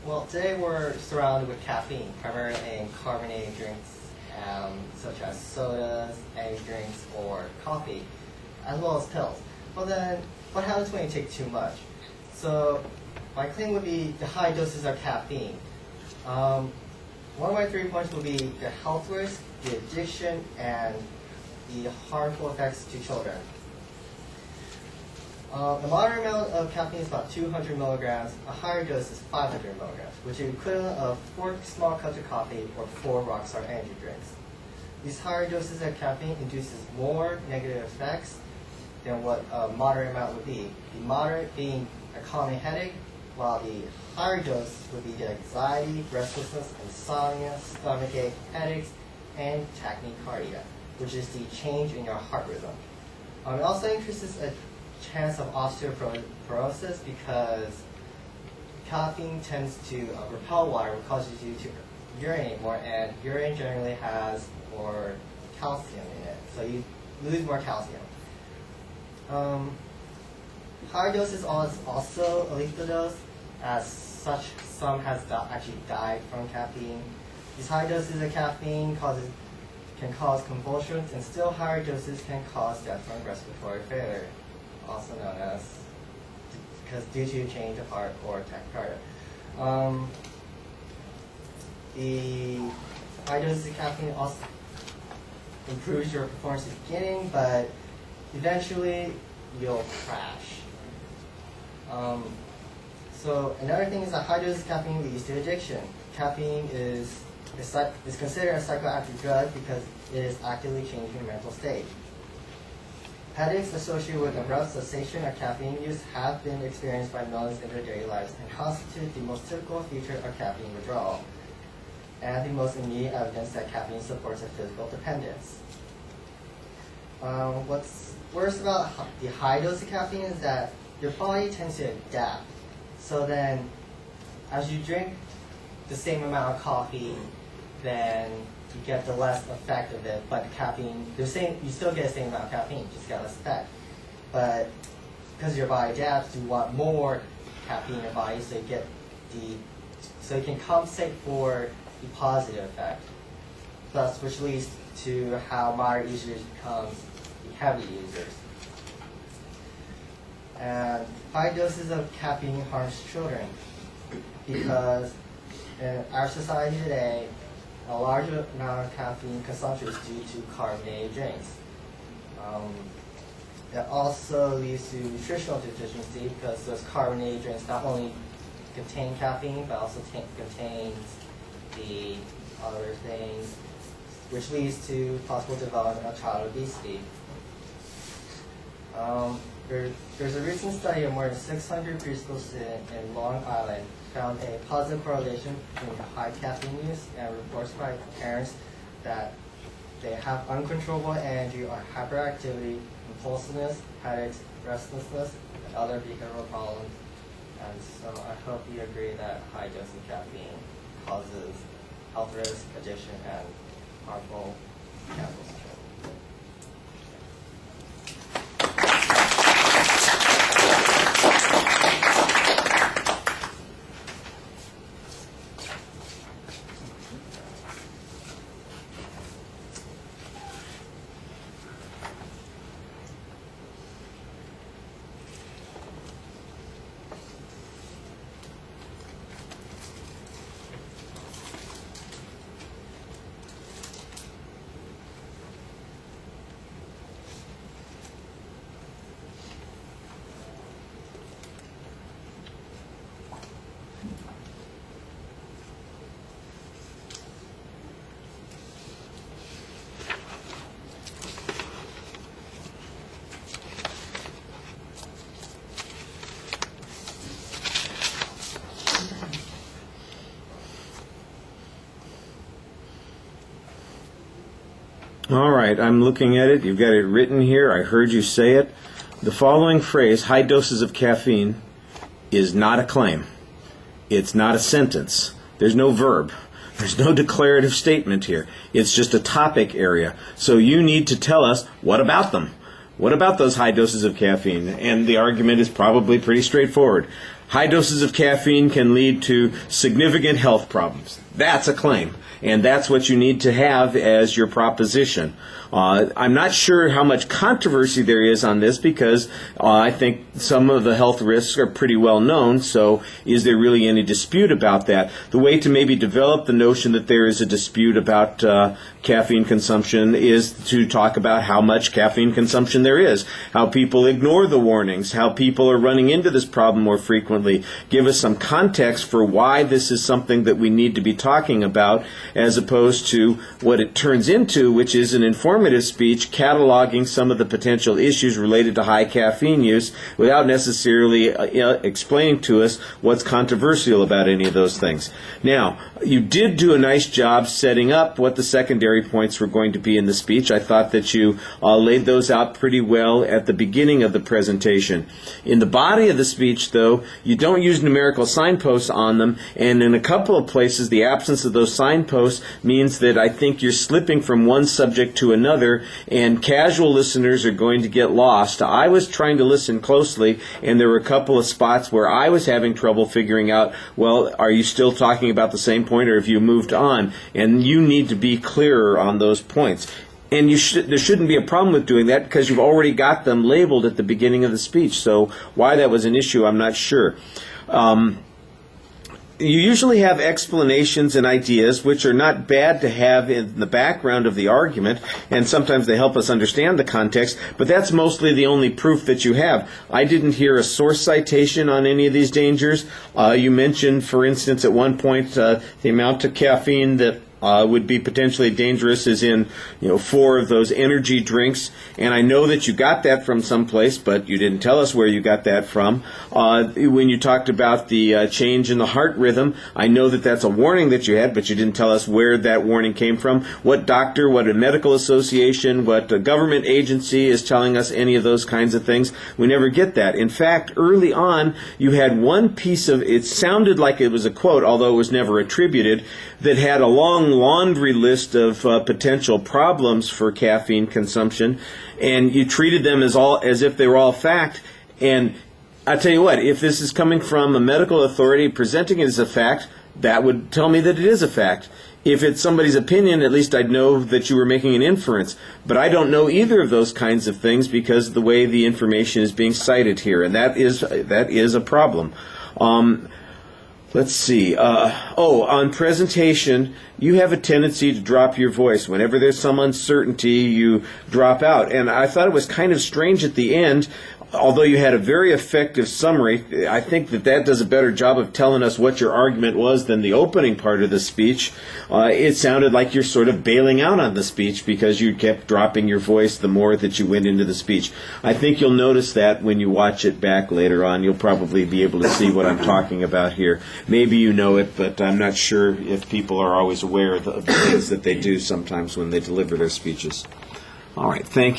Well, today we're surrounded with caffeine, primarily in carbonated drinks, such as sodas, energy drinks, or coffee, as well as pills. Well then, what happens when you take too much? So, my claim would be the high doses of caffeine. One of my 3 points would be the health risk, the addiction, and the harmful effects to children. The moderate amount of caffeine is about 200 milligrams. A higher dose is 500 milligrams, which is equivalent of 4 small cups of coffee or 4 Rockstar energy drinks. These higher doses of caffeine induces more negative effects than what a moderate amount would be. The moderate being a common headache, while the higher dose would be the anxiety, restlessness, insomnia, stomachache, headaches, and tachycardia, which is the change in your heart rhythm. It also increases a chance of osteoporosis because caffeine tends to repel water, which causes you to urinate more, and urine generally has more calcium in it, so you lose more calcium. Higher doses also a lethal dose, as such some has actually died from caffeine. These high doses of caffeine can cause convulsions, and still higher doses can cause death from respiratory failure, also known as due to change of heart or tachycardia. The high doses of caffeine also improves your performance at the beginning, but eventually you'll crash. So another thing is that high doses of caffeine leads to addiction. Caffeine is considered a psychoactive drug because it is actively changing your mental state. Headaches associated with abrupt cessation of caffeine use have been experienced by millions in their daily lives and constitute the most typical feature of caffeine withdrawal, and the most immediate evidence that caffeine supports a physical dependence. What's worse about the high dose of caffeine is that your body tends to adapt. So then, as you drink the same amount of coffee, then you get the less effect of it, but the caffeine, you still get the same amount of caffeine, just got less effect. But because your body adapts, you want more caffeine in your body, so you can compensate for the positive effect. Thus, which leads to how moderate users become the heavy users. And high doses of caffeine harms children because in our society today, a large amount of caffeine consumption is due to carbonated drinks. It also leads to nutritional deficiency because those carbonated drinks not only contain caffeine but also contains the other things, which leads to possible development of child obesity. There's a recent study of more than 600 preschool students in Long Island found a positive correlation between high caffeine use and reports by parents that they have uncontrollable energy or hyperactivity, impulsiveness, headaches, restlessness, and other behavioral problems. And so I hope you agree that high dose of caffeine causes health risk, addiction, and harmful chemicals. All right, I'm looking at it. You've got it written here. I heard you say it. The following phrase, high doses of caffeine, is not a claim. It's not a sentence. There's no verb. There's no declarative statement here. It's just a topic area. So you need to tell us, what about them? What about those high doses of caffeine? And the argument is probably pretty straightforward. high doses of caffeine can lead to significant health problems. That's a claim, and that's what you need to have as your proposition. I'm not sure how much controversy there is on this because I think some of the health risks are pretty well known, so is there really any dispute about that? The way to maybe develop the notion that there is a dispute about caffeine consumption is to talk about how much caffeine consumption there is, how people ignore the warnings, how people are running into this problem more frequently. Give us some context for why this is something that we need to be talking about, as opposed to what it turns into, which is an informative speech cataloging some of the potential issues related to high caffeine use without necessarily explaining to us what's controversial about any of those things. Now, you did do a nice job setting up what the secondary points were going to be in the speech. I thought that you laid those out pretty well at the beginning of the presentation. In the body of the speech, though, you don't use numerical signposts on them, and in a couple of places the absence of those signposts means that I think you're slipping from one subject to another, and casual listeners are going to get lost. I was trying to listen closely, and there were a couple of spots where I was having trouble figuring out, well, are you still talking about the same point, or have you moved on? And you need to be clearer on those points. And there shouldn't be a problem with doing that because you've already got them labeled at the beginning of the speech. So why that was an issue, I'm not sure. You usually have explanations and ideas, which are not bad to have in the background of the argument, and sometimes they help us understand the context, but that's mostly the only proof that you have. I didn't hear a source citation on any of these dangers. You mentioned, for instance, at one point, the amount of caffeine that would be potentially dangerous is in 4 of those energy drinks, and I know that you got that from someplace, but you didn't tell us where you got that from. When you talked about the change in the heart rhythm, I know that that's a warning that you had, but you didn't tell us where that warning came from, what doctor, what a medical association, what a government agency is telling us any of those kinds of things. We never get that. In fact, early on, you had one piece of, it sounded like it was a quote, although it was never attributed, that had a long laundry list of potential problems for caffeine consumption, and you treated them as if they were all fact. And I tell you what, if this is coming from a medical authority presenting it as a fact, that would tell me that it is a fact. If it's somebody's opinion, at least I'd know that you were making an inference. But I don't know either of those kinds of things because of the way the information is being cited here, and that is a problem. Let's see. On presentation, you have a tendency to drop your voice. Whenever there's some uncertainty, you drop out. And I thought it was kind of strange at the end. Although you had a very effective summary, I think that does a better job of telling us what your argument was than the opening part of the speech. It sounded like you're sort of bailing out on the speech because you kept dropping your voice the more that you went into the speech. I think you'll notice that when you watch it back later on. You'll probably be able to see what I'm talking about here. Maybe you know it, but I'm not sure if people are always aware of the things that they do sometimes when they deliver their speeches. All right, thank you.